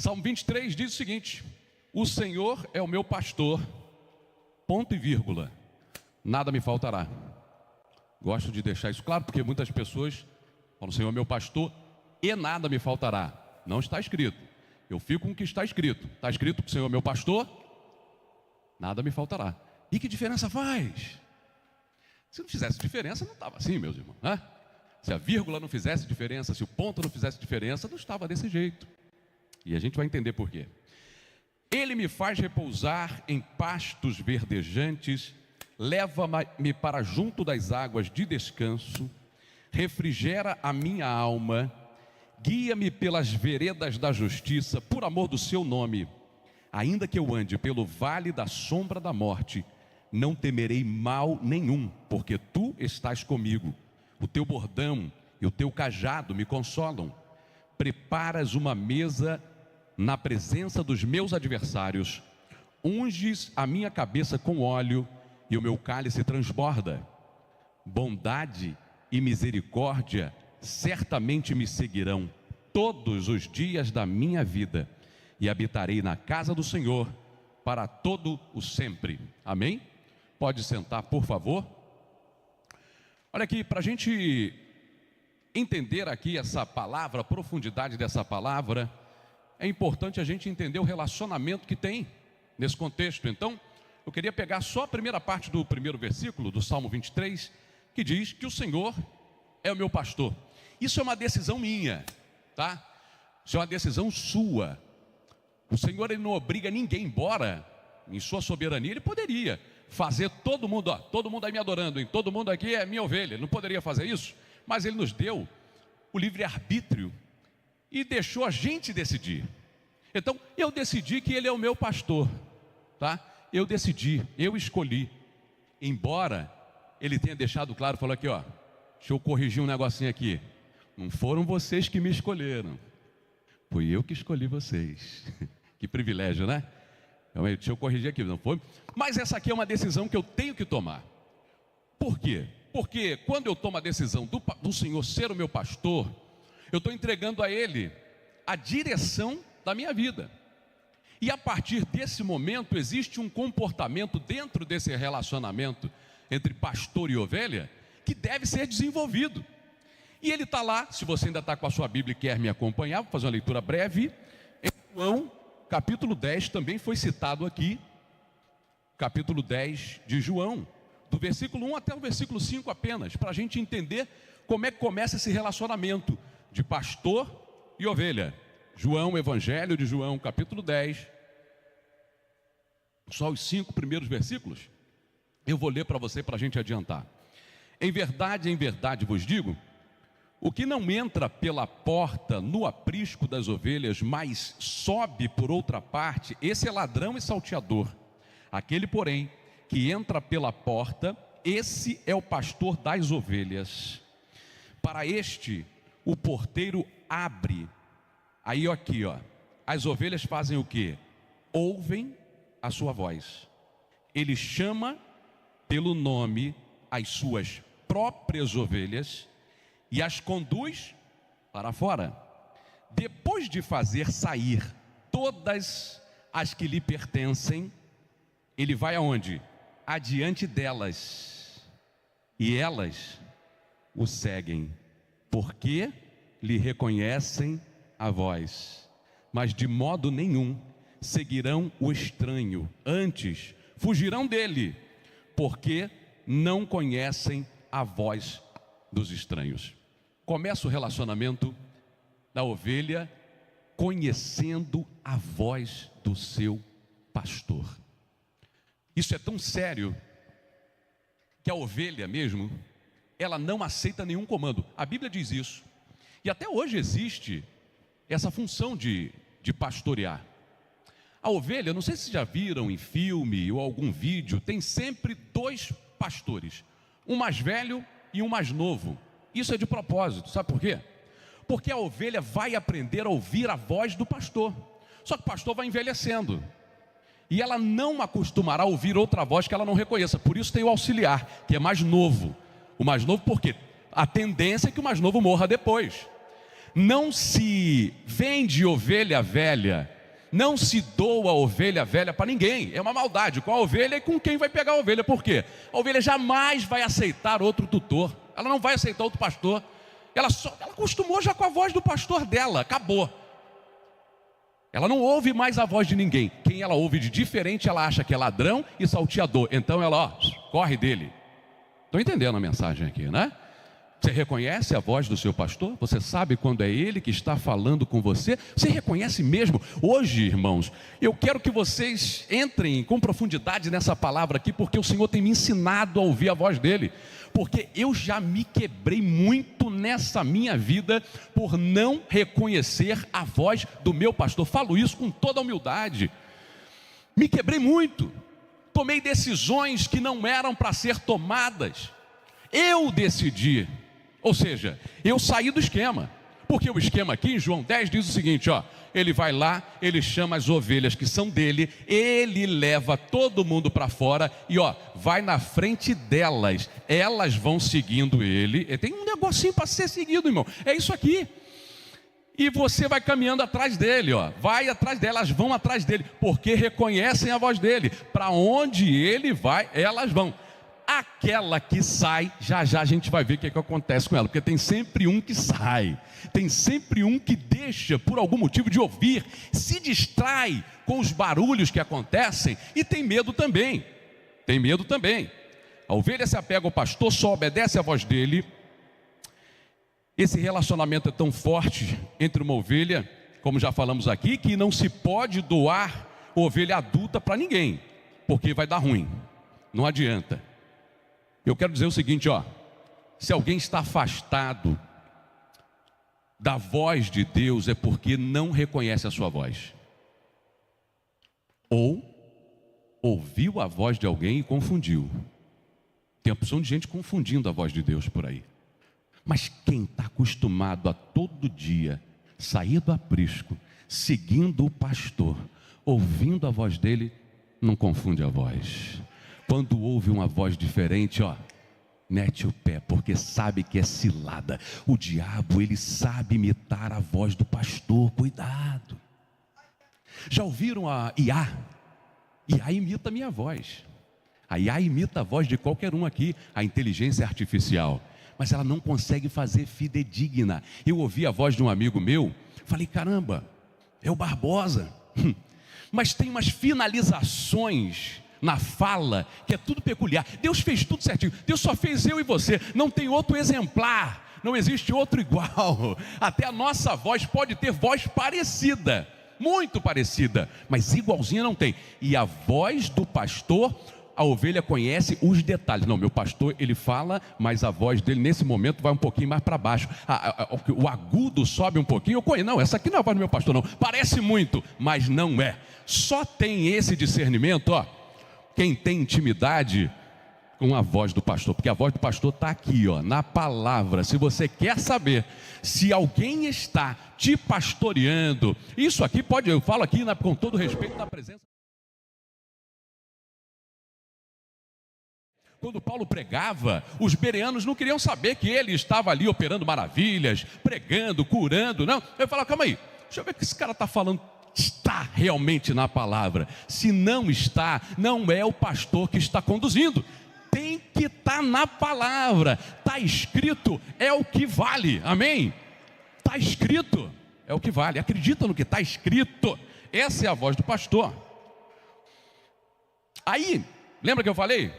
Salmo 23 diz o seguinte: o Senhor é o meu pastor, ponto e vírgula, nada me faltará. Gosto de deixar isso claro, porque muitas pessoas falam: o Senhor é meu pastor e nada me faltará. Não está escrito. Eu fico com o que está escrito. Está escrito que o Senhor é meu pastor, nada me faltará. E que diferença faz? Se não fizesse diferença, não estava assim, meus irmãos, né? Se a vírgula não fizesse diferença, se o ponto não fizesse diferença, não estava desse jeito. E a gente vai entender por quê. Ele me faz repousar em pastos verdejantes, leva-me para junto das águas de descanso, refrigera a minha alma, guia-me pelas veredas da justiça, por amor do seu nome. Ainda que eu ande pelo vale da sombra da morte, não temerei mal nenhum, porque tu estás comigo. O teu bordão e o teu cajado me consolam. Preparas uma mesa na presença dos meus adversários, unges a minha cabeça com óleo e o meu cálice transborda. Bondade e misericórdia certamente me seguirão todos os dias da minha vida, e habitarei na casa do Senhor para todo o sempre. Amém? Pode sentar, por favor. Olha aqui, para a gente entender aqui essa palavra, a profundidade dessa palavra, é importante a gente entender o relacionamento que tem nesse contexto. Então, eu queria pegar só a primeira parte do primeiro versículo do Salmo 23, que diz que o Senhor é o meu pastor. Isso é uma decisão minha, tá? Isso é uma decisão sua. O Senhor, ele não obriga ninguém, embora em sua soberania ele poderia fazer todo mundo aí me adorando, todo mundo aqui é minha ovelha. Ele não poderia fazer isso, mas ele nos deu o livre-arbítrio e deixou a gente decidir. Então, eu decidi que ele é o meu pastor, tá? Eu decidi, eu escolhi. Embora ele tenha deixado claro, falou aqui, ó, deixa eu corrigir um negocinho aqui. Não foram vocês que me escolheram, foi eu que escolhi vocês. Que privilégio, né? Deixa eu corrigir aqui, não foi? Mas essa aqui é uma decisão que eu tenho que tomar. Por quê? Porque quando eu tomo a decisão do Senhor ser o meu pastor, eu estou entregando a Ele a direção da minha vida. E a partir desse momento existe um comportamento dentro desse relacionamento entre pastor e ovelha que deve ser desenvolvido. E ele está lá, se você ainda está com a sua Bíblia e quer me acompanhar, vou fazer uma leitura breve. Em João, capítulo 10, também foi citado aqui, capítulo 10 de João, do versículo 1 até o versículo 5 apenas, para a gente entender como é que começa esse relacionamento de pastor e ovelha. João, Evangelho de João, capítulo 10, só os 5 primeiros versículos, eu vou ler para você, para a gente adiantar. Em verdade vos digo, o que não entra pela porta no aprisco das ovelhas, mas sobe por outra parte, esse é ladrão e salteador. Aquele, porém, que entra pela porta, esse é o pastor das ovelhas. Para este, o porteiro abre. Aí aqui, ó, as ovelhas fazem o quê? Ouvem a sua voz. Ele chama pelo nome as suas próprias ovelhas e as conduz para fora. Depois de fazer sair todas as que lhe pertencem, ele vai aonde? Adiante delas, e elas o seguem, porque lhe reconhecem a voz, mas de modo nenhum seguirão o estranho, antes fugirão dele, porque não conhecem a voz dos estranhos. Começa o relacionamento da ovelha conhecendo a voz do seu pastor. Isso é tão sério que a ovelha mesmo, ela não aceita nenhum comando. A Bíblia diz isso. E até hoje existe essa função de pastorear. A ovelha, não sei se já viram em filme ou algum vídeo, tem sempre 2 pastores, um mais velho e um mais novo. Isso é de propósito, sabe por quê? Porque a ovelha vai aprender a ouvir a voz do pastor. Só que o pastor vai envelhecendo e ela não acostumará a ouvir outra voz que ela não reconheça. Por isso tem o auxiliar, que é mais novo. O mais novo porque a tendência é que o mais novo morra depois. Não se vende ovelha velha Não se doa a ovelha velha para ninguém. É uma maldade com a ovelha e com quem vai pegar a ovelha. Por quê? A ovelha jamais vai aceitar outro tutor. Ela não vai aceitar outro pastor. Ela acostumou já com a voz do pastor dela. Acabou. Ela não ouve mais a voz de ninguém. Quem ela ouve de diferente, ela acha que é ladrão e salteador. Então ela, corre dele. Estão entendendo a mensagem aqui, né? Você reconhece a voz do seu pastor? Você sabe quando é ele que está falando com você? Você reconhece mesmo? Hoje, irmãos, eu quero que vocês entrem com profundidade nessa palavra aqui, porque o Senhor tem me ensinado a ouvir a voz dele. Porque eu já me quebrei muito nessa minha vida por não reconhecer a voz do meu pastor. Falo isso com toda humildade. Me quebrei muito. Tomei decisões que não eram para ser tomadas. Eu decidi. Ou seja, eu saí do esquema. Porque o esquema aqui em João 10 diz o seguinte, ele vai lá, ele chama as ovelhas que são dele, ele leva todo mundo para fora e vai na frente delas, elas vão seguindo ele. Tem um negocinho para ser seguido, irmão, é isso aqui. E você vai caminhando atrás dele, vai atrás delas, vão atrás dele, porque reconhecem a voz dele. Para onde ele vai, elas vão. Aquela que sai, já a gente vai ver o que acontece com ela, porque tem sempre um que sai, tem sempre um que deixa por algum motivo de ouvir, se distrai com os barulhos que acontecem e tem medo também. A ovelha se apega ao pastor, só obedece à voz dele. Esse relacionamento é tão forte entre uma ovelha, como já falamos aqui, que não se pode doar ovelha adulta para ninguém, porque vai dar ruim, não adianta. Eu quero dizer o seguinte, se alguém está afastado da voz de Deus, é porque não reconhece a sua voz. Ou ouviu a voz de alguém e confundiu. Tem a opção de gente confundindo a voz de Deus por aí. Mas quem está acostumado a todo dia sair do aprisco, seguindo o pastor, ouvindo a voz dele, não confunde a voz. Quando ouve uma voz diferente, mete o pé, porque sabe que é cilada. O diabo, ele sabe imitar a voz do pastor, cuidado. Já ouviram a IA? IA imita a minha voz. A IA imita a voz de qualquer um aqui, a inteligência artificial. Mas ela não consegue fazer fidedigna. Eu ouvi a voz de um amigo meu, falei, caramba, é o Barbosa. Mas tem umas finalizações na fala, que é tudo peculiar. Deus fez tudo certinho. Deus só fez eu e você. Não tem outro exemplar. Não existe outro igual. Até a nossa voz pode ter voz parecida, muito parecida, mas igualzinha não tem. E a voz do pastor, a ovelha conhece os detalhes. Não, meu pastor, ele fala, mas a voz dele nesse momento vai um pouquinho mais para baixo. O agudo sobe um pouquinho. Eu conheço. Não, essa aqui não é a voz do meu pastor, não. Parece muito, mas não é. Só tem esse discernimento, quem tem intimidade com a voz do pastor, porque a voz do pastor está aqui, na palavra. Se você quer saber se alguém está te pastoreando, isso aqui pode, eu falo aqui com todo respeito na presença. Quando Paulo pregava, os bereanos não queriam saber que ele estava ali operando maravilhas, pregando, curando, não. Eu falava, calma aí, deixa eu ver o que esse cara está falando. Está realmente na palavra. Se não está, não é o pastor que está conduzindo. Tem que estar na palavra. Está escrito, é o que vale. Amém? Está escrito, é o que vale. Acredita no que está escrito. Essa é a voz do pastor. Aí, lembra que eu falei?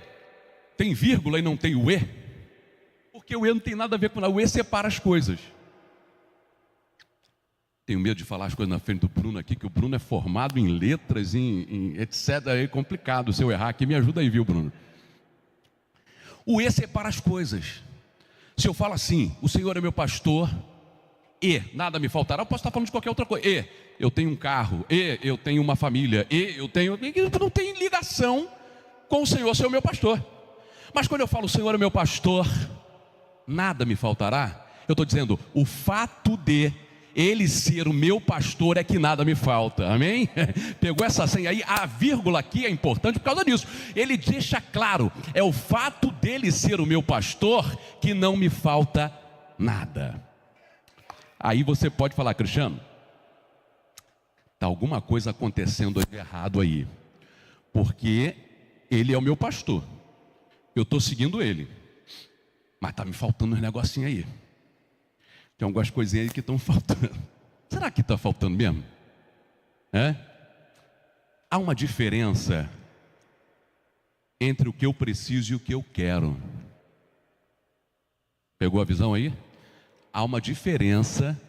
Tem vírgula e não tem o E. Porque o E não tem nada a ver com nada. O E separa as coisas. Tenho medo de falar as coisas na frente do Bruno aqui, que o Bruno é formado em letras, em etc. É complicado. Se eu errar aqui, me ajuda aí, viu, Bruno? O E separa as coisas. Se eu falo assim, o Senhor é meu pastor, e nada me faltará, eu posso estar falando de qualquer outra coisa. E eu tenho um carro, e eu tenho uma família, e eu tenho... Não tem ligação com o Senhor ser o meu pastor. Mas quando eu falo, o Senhor é meu pastor, nada me faltará, eu estou dizendo, o fato de Ele ser o meu pastor é que nada me falta, amém? Pegou essa senha aí, a vírgula aqui é importante por causa disso. Ele deixa claro, é o fato dele ser o meu pastor que não me falta nada. Aí você pode falar, Cristiano, está alguma coisa acontecendo de errado aí, porque ele é o meu pastor, eu estou seguindo ele, mas está me faltando uns negocinhos aí, tem algumas coisinhas aí que estão faltando. Será que está faltando mesmo? Há uma diferença entre o que eu preciso e o que eu quero. Pegou a visão aí? Há uma diferença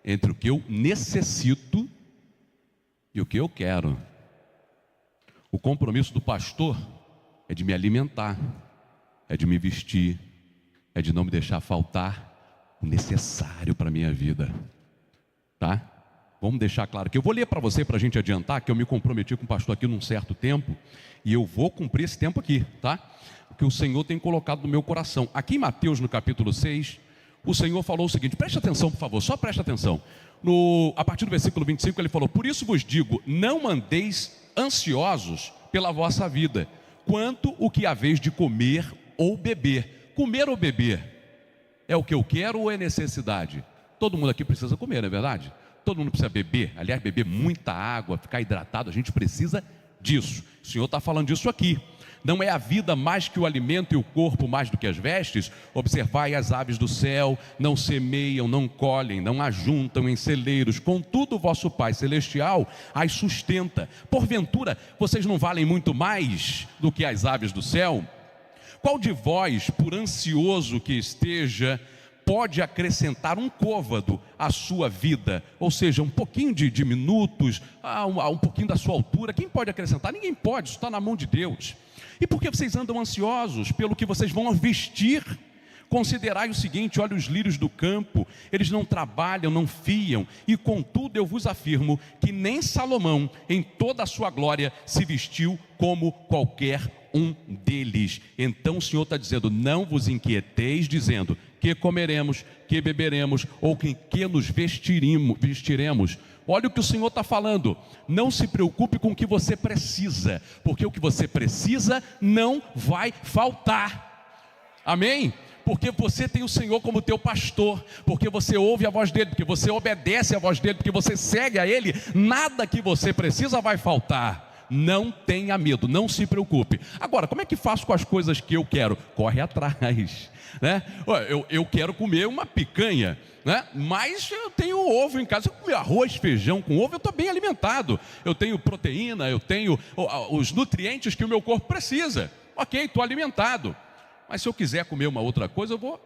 entre o que eu necessito e o que eu quero. O compromisso do pastor é de me alimentar, é de me vestir, é de não me deixar faltar o necessário para a minha vida. Tá? Vamos deixar claro que eu vou ler para você, para a gente adiantar, que eu me comprometi com o pastor aqui num certo tempo, e eu vou cumprir esse tempo aqui, tá? O que o Senhor tem colocado no meu coração. Aqui em Mateus, no capítulo 6, o Senhor falou o seguinte, preste atenção, por favor, só preste atenção. A partir do versículo 25, ele falou, por isso vos digo, não andeis ansiosos pela vossa vida, quanto o que haveis de comer ou beber. Comer ou beber é o que eu quero ou é necessidade? Todo mundo aqui precisa comer, não é verdade? Todo mundo precisa beber, aliás, beber muita água, ficar hidratado, a gente precisa disso. O Senhor está falando disso aqui. Não é a vida mais que o alimento e o corpo mais do que as vestes? Observai as aves do céu, não semeiam, não colhem, não ajuntam em celeiros, contudo o vosso Pai Celestial as sustenta. Porventura, vocês não valem muito mais do que as aves do céu? Qual de vós, por ansioso que esteja, pode acrescentar um côvado à sua vida, ou seja, um pouquinho de minutos, a um pouquinho da sua altura? Quem pode acrescentar? Ninguém pode, isso está na mão de Deus. E por que vocês andam ansiosos pelo que vocês vão vestir? Considerai o seguinte, olha os lírios do campo, eles não trabalham, não fiam, e contudo eu vos afirmo que nem Salomão, em toda a sua glória, se vestiu como qualquer um deles. Então o Senhor está dizendo, não vos inquieteis, dizendo, que comeremos, que beberemos, ou que nos vestiremos. Olha o que o Senhor está falando, não se preocupe com o que você precisa, porque o que você precisa não vai faltar, amém? Porque você tem o Senhor como teu pastor, porque você ouve a voz dele, porque você obedece a voz dele, porque você segue a ele, nada que você precisa vai faltar. Não tenha medo, não se preocupe. Agora, como é que faço com as coisas que eu quero? Corre atrás, né? Eu quero comer uma picanha, né? Mas eu tenho ovo em casa. Se eu comer arroz, feijão com ovo, eu estou bem alimentado. Eu tenho proteína, eu tenho os nutrientes que o meu corpo precisa. Ok, estou alimentado. Mas se eu quiser comer uma outra coisa, eu vou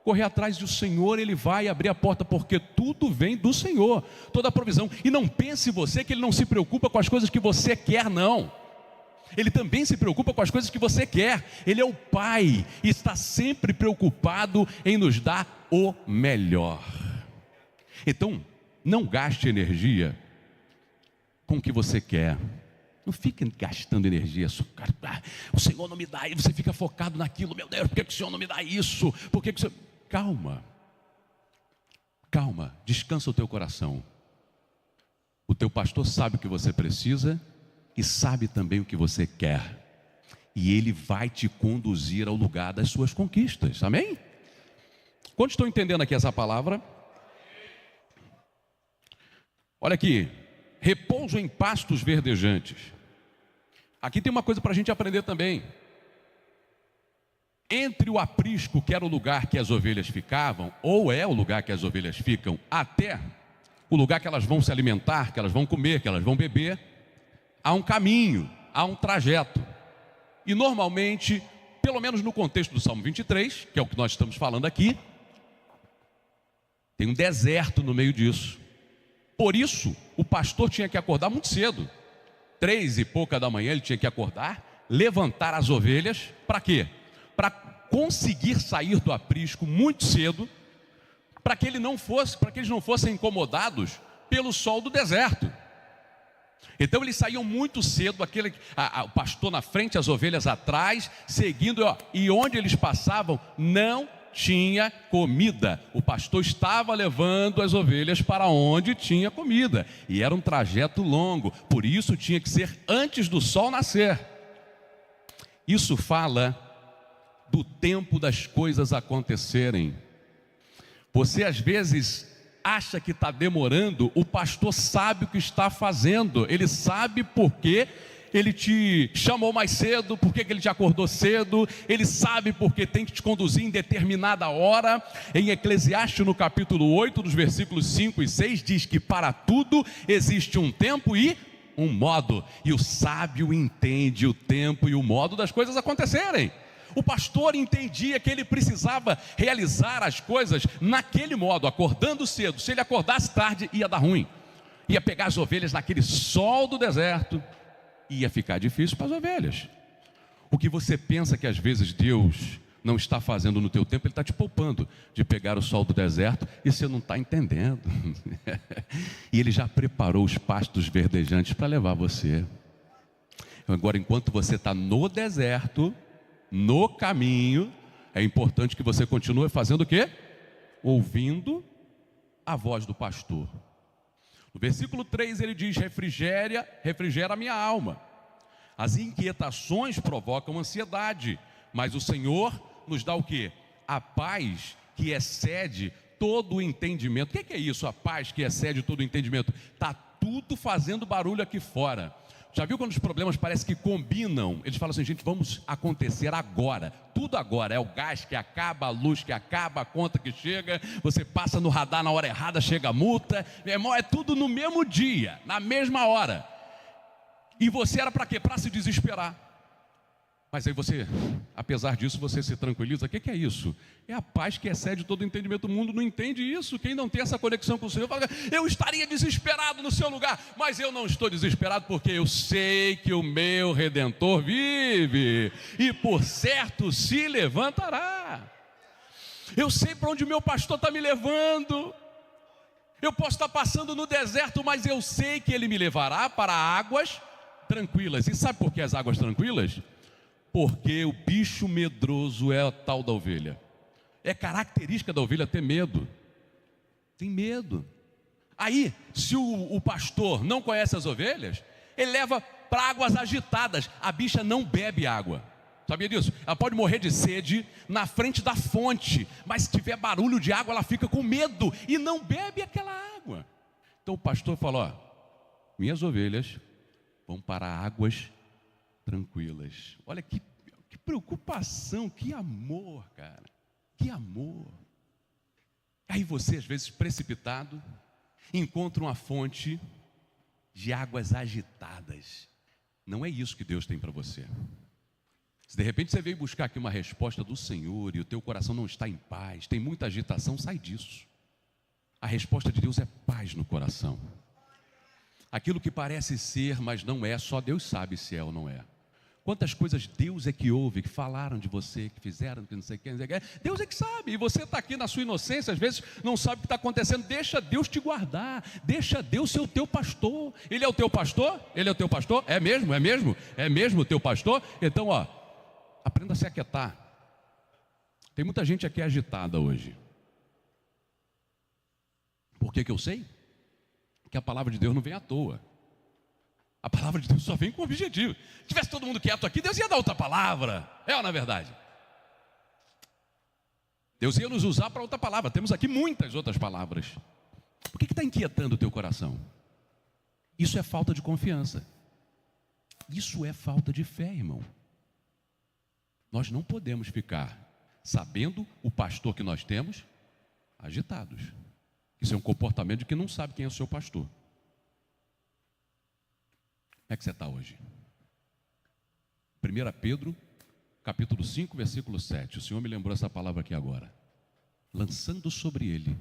correr atrás do Senhor, Ele vai abrir a porta, porque tudo vem do Senhor, toda a provisão. E não pense você que Ele não se preocupa com as coisas que você quer, não. Ele também se preocupa com as coisas que você quer. Ele é o Pai e está sempre preocupado em nos dar o melhor. Então, não gaste energia com o que você quer. Não fique gastando energia. O Senhor não me dá, e você fica focado naquilo. Meu Deus, por que o Senhor não me dá isso? Por que o Senhor... Calma, calma, descansa o teu coração. O teu pastor sabe o que você precisa e sabe também o que você quer, e ele vai te conduzir ao lugar das suas conquistas, amém? Quantos estão entendendo aqui essa palavra? Olha aqui, repouso em pastos verdejantes. Aqui tem uma coisa para a gente aprender também. Entre o aprisco, que era o lugar que as ovelhas ficavam, ou é o lugar que as ovelhas ficam, até o lugar que elas vão se alimentar, que elas vão comer, que elas vão beber, há um caminho, há um trajeto. E normalmente, pelo menos no contexto do Salmo 23, que é o que nós estamos falando aqui, tem um deserto no meio disso. Por isso, o pastor tinha que acordar muito cedo. 3 e pouca da manhã ele tinha que acordar, levantar as ovelhas, para quê? Para conseguir sair do aprisco muito cedo, para que eles não fossem incomodados pelo sol do deserto. Então eles saíam muito cedo, o pastor na frente, as ovelhas atrás, seguindo, e onde eles passavam não tinha comida. O pastor estava levando as ovelhas para onde tinha comida, e era um trajeto longo, por isso tinha que ser antes do sol nascer. Isso fala do tempo das coisas acontecerem. Você às vezes acha que está demorando, o pastor sabe o que está fazendo. Ele sabe por que ele te chamou mais cedo, por que ele te acordou cedo. Ele sabe porque tem que te conduzir em determinada hora. Em Eclesiastes, no capítulo 8, dos versículos 5 e 6, diz que para tudo existe um tempo e um modo. E o sábio entende o tempo e o modo das coisas acontecerem. O pastor entendia que ele precisava realizar as coisas naquele modo, acordando cedo. Se ele acordasse tarde, ia dar ruim. Ia pegar as ovelhas naquele sol do deserto, ia ficar difícil para as ovelhas. O que você pensa que às vezes Deus não está fazendo no teu tempo, Ele está te poupando de pegar o sol do deserto, e você não está entendendo. E Ele já preparou os pastos verdejantes para levar você. Agora, enquanto você está no deserto, no caminho, é importante que você continue fazendo o quê? Ouvindo a voz do pastor. No versículo 3 ele diz: refrigera a minha alma. As inquietações provocam ansiedade, mas o Senhor nos dá o quê? A paz que excede todo o entendimento. O que é isso, a paz que excede todo o entendimento? Está tudo fazendo barulho aqui fora. Já viu quando os problemas parecem que combinam? Eles falam assim: gente, vamos acontecer agora. Tudo agora. É o gás que acaba, a luz que acaba, a conta que chega. Você passa no radar na hora errada, chega a multa. Meu irmão, é tudo no mesmo dia, na mesma hora. E você era para quê? Para se desesperar. Mas aí você, apesar disso, você se tranquiliza. O que é isso? É a paz que excede todo o entendimento. O mundo não entende isso. Quem não tem essa conexão com o Senhor fala: eu estaria desesperado no seu lugar. Mas eu não estou desesperado, porque eu sei que o meu Redentor vive, e por certo se levantará. Eu sei para onde o meu pastor está me levando. Eu posso estar passando no deserto, mas eu sei que ele me levará para águas tranquilas. E sabe por que as águas tranquilas? Porque o bicho medroso é a tal da ovelha. É característica da ovelha ter medo. Tem medo. Aí, se o pastor não conhece as ovelhas, ele leva para águas agitadas. A bicha não bebe água. Sabia disso? Ela pode morrer de sede na frente da fonte, mas se tiver barulho de água, ela fica com medo e não bebe aquela água. Então o pastor fala: ó, minhas ovelhas vão para águas tranquilas. Olha que preocupação, que amor, cara, que amor. Aí você, às vezes precipitado, encontra uma fonte de águas agitadas. Não é isso que Deus tem para você. Se de repente você veio buscar aqui uma resposta do Senhor e o teu coração não está em paz, tem muita agitação, sai disso. A resposta de Deus é paz no coração. Aquilo que parece ser, mas não é, só Deus sabe se é ou não é. Quantas coisas Deus é que ouve, que falaram de você, que fizeram, que não sei quem, Deus é que sabe. E você está aqui na sua inocência, às vezes não sabe o que está acontecendo. Deixa Deus te guardar, deixa Deus ser o teu pastor. Ele é o teu pastor? Ele é o teu pastor? É mesmo? É mesmo? É mesmo o teu pastor? Então, ó, aprenda a se aquietar. Tem muita gente aqui agitada hoje. Por que eu sei? Que a palavra de Deus não vem à toa. A palavra de Deus só vem com objetivo. Se tivesse todo mundo quieto aqui, Deus ia dar outra palavra. É ou não é verdade? Deus ia nos usar para outra palavra. Temos aqui muitas outras palavras. Por que está inquietando o teu coração? Isso é falta de confiança. Isso é falta de fé, irmão. Nós não podemos ficar sabendo o pastor que nós temos agitados. Isso é um comportamento de quem não sabe quem é o seu pastor. Como é que você está hoje? 1 Pedro, capítulo 5, versículo 7. O Senhor me lembrou essa palavra aqui agora. Lançando sobre Ele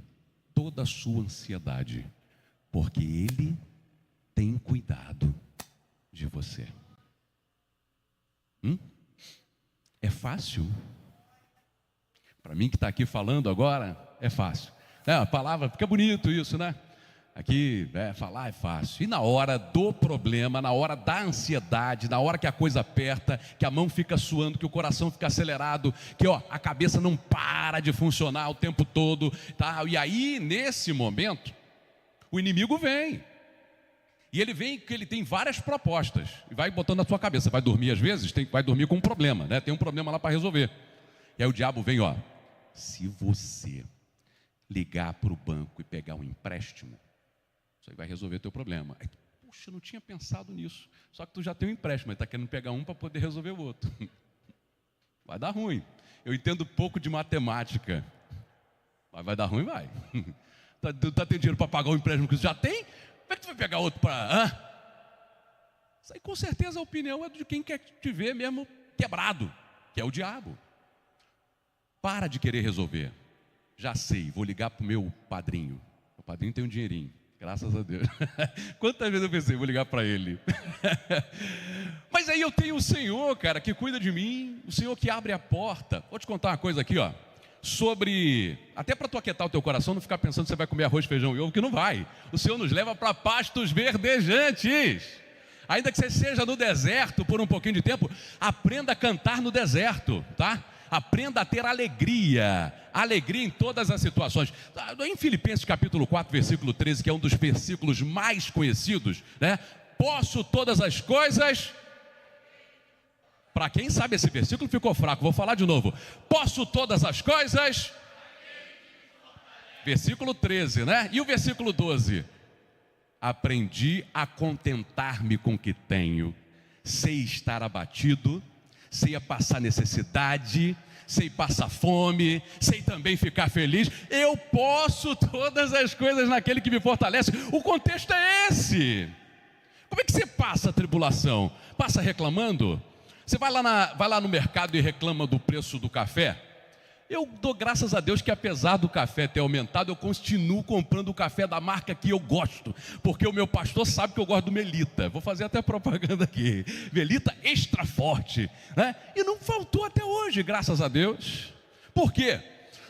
toda a sua ansiedade, porque Ele tem cuidado de você. É fácil? Para mim que está aqui falando agora, é fácil. A palavra, fica bonito isso, né? Aqui, falar é fácil. E na hora do problema, na hora da ansiedade, na hora que a coisa aperta, que a mão fica suando, que o coração fica acelerado, que a cabeça não para de funcionar o tempo todo, tá? E aí, nesse momento, o inimigo vem. E ele vem que ele tem várias propostas. E vai botando na sua cabeça. Vai dormir às vezes, vai dormir com um problema, né? Tem um problema lá para resolver. E aí o diabo vem, se você ligar para o banco e pegar um empréstimo, isso aí vai resolver teu problema. Aí, puxa, eu não tinha pensado nisso. Só que tu já tem um empréstimo, mas está querendo pegar um para poder resolver o outro. Vai dar ruim. Eu entendo pouco de matemática, mas vai dar ruim, vai. Tu tá tendo dinheiro para pagar o empréstimo que tu já tem? Como é que tu vai pegar outro para... Isso aí com certeza a opinião é de quem quer te ver mesmo quebrado, que é o diabo. Para de querer resolver. Já sei, vou ligar para o meu padrinho. O padrinho tem um dinheirinho, graças a Deus. Quantas vezes eu pensei, vou ligar para ele. Mas aí eu tenho o Senhor, cara, que cuida de mim, o Senhor que abre a porta. Vou te contar uma coisa aqui, ó. Sobre, até para tu aquietar o teu coração, não ficar pensando que você vai comer arroz, feijão e ovo, que não vai. O Senhor nos leva para pastos verdejantes. Ainda que você seja no deserto por um pouquinho de tempo, aprenda a cantar no deserto, tá? Aprenda a ter alegria em todas as situações. Em Filipenses capítulo 4, versículo 13, que é um dos versículos mais conhecidos, né? Posso todas as coisas... Para quem sabe esse versículo ficou fraco, vou falar de novo. Posso todas as coisas... Versículo 13, né? E o versículo 12? Aprendi a contentar-me com o que tenho. Sei estar abatido, sei passar necessidade, sei passar fome, sei também ficar feliz. Eu posso todas as coisas naquele que me fortalece. O contexto é esse. Como é que você passa a tribulação? Passa reclamando? Você vai lá no mercado e reclama do preço do café? Eu dou graças a Deus que apesar do café ter aumentado, eu continuo comprando o café da marca que eu gosto, porque o meu pastor sabe que eu gosto do Melita. Vou fazer até propaganda aqui. Melita extra forte, né? E não faltou até hoje, graças a Deus. Por quê?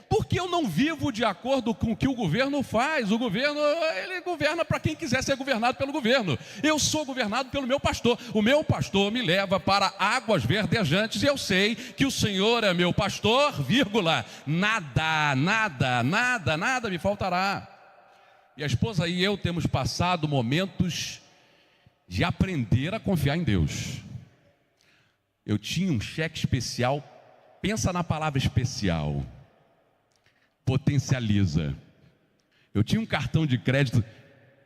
Porque eu não vivo de acordo com o que o governo faz. O governo, ele governa para quem quiser ser governado pelo governo. Eu sou governado pelo meu pastor. O meu pastor me leva para águas verdejantes e eu sei que o Senhor é meu pastor, vírgula, nada me faltará. E a esposa e eu temos passado momentos de aprender a confiar em Deus. Eu tinha um cheque especial, pensa na palavra especial. Potencializa. Eu tinha um cartão de crédito,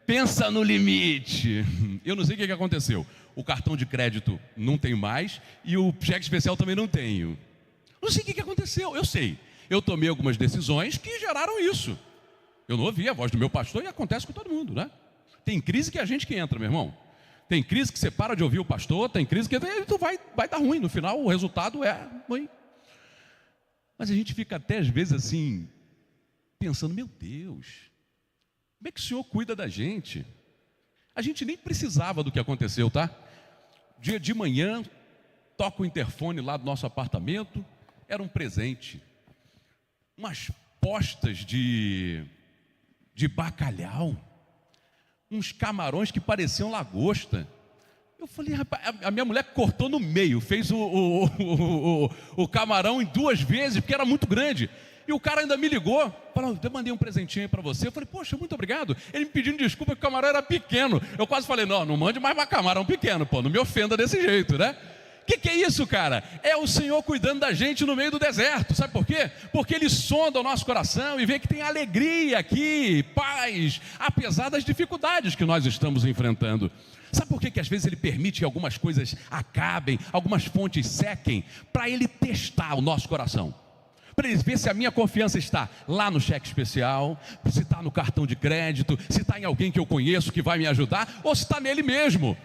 pensa no limite. Eu não sei o que aconteceu. O cartão de crédito não tenho mais e o cheque especial também não tenho. Não sei o que aconteceu. Eu sei. Eu tomei algumas decisões que geraram isso. Eu não ouvi a voz do meu pastor e acontece com todo mundo, né? Tem crise que é a gente que entra, meu irmão. Tem crise que você para de ouvir o pastor, tem crise que tu vai dar ruim. No final o resultado é ruim. Mas a gente fica até às vezes assim, pensando, meu Deus, como é que o Senhor cuida da gente? A gente nem precisava do que aconteceu, tá? Dia de manhã, toca o interfone lá do nosso apartamento, era um presente. Umas postas de bacalhau, uns camarões que pareciam lagosta. Eu falei, rapaz, a minha mulher cortou no meio, fez o camarão em 2 vezes, porque era muito grande. E o cara ainda me ligou, falou, eu mandei um presentinho para você. Eu falei, poxa, muito obrigado. Ele me pedindo desculpa que o camarão era pequeno. Eu quase falei, não mande mais um camarão pequeno, pô, não me ofenda desse jeito, né? O que é isso, cara? É o Senhor cuidando da gente no meio do deserto. Sabe por quê? Porque Ele sonda o nosso coração e vê que tem alegria aqui, paz, apesar das dificuldades que nós estamos enfrentando. Sabe por que às vezes Ele permite que algumas coisas acabem, algumas fontes sequem? Para Ele testar o nosso coração. Para Ele ver se a minha confiança está lá no cheque especial, se está no cartão de crédito, se está em alguém que eu conheço que vai me ajudar, ou se está nele mesmo.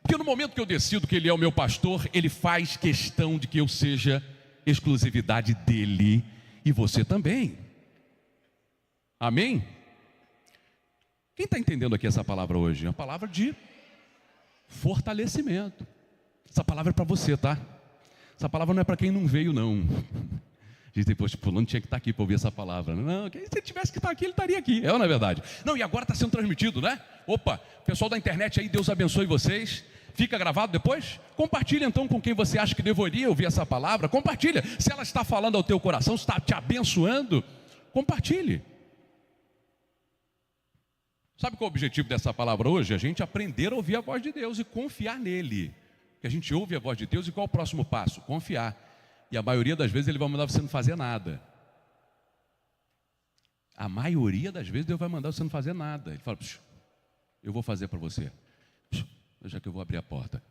Porque no momento que eu decido que Ele é o meu pastor, Ele faz questão de que eu seja exclusividade dEle e você também. Amém? Quem está entendendo aqui essa palavra hoje? É uma palavra de fortalecimento. Essa palavra é para você, tá? Essa palavra não é para quem não veio, não. A gente depois, fulano tinha que estar aqui para ouvir essa palavra. Não, se ele tivesse que estar aqui, ele estaria aqui. É ou não é verdade? Não, e agora está sendo transmitido, né? Opa, pessoal da internet aí, Deus abençoe vocês. Fica gravado depois? Compartilha então com quem você acha que deveria ouvir essa palavra. Compartilha. Se ela está falando ao teu coração, está te abençoando, compartilhe. Sabe qual é o objetivo dessa palavra hoje? A gente aprender a ouvir a voz de Deus e confiar nele. Que a gente ouve a voz de Deus e qual é o próximo passo? Confiar. E a maioria das vezes Ele vai mandar você não fazer nada. A maioria das vezes Deus vai mandar você não fazer nada. Ele fala, eu vou fazer para você. Já que eu vou abrir a porta.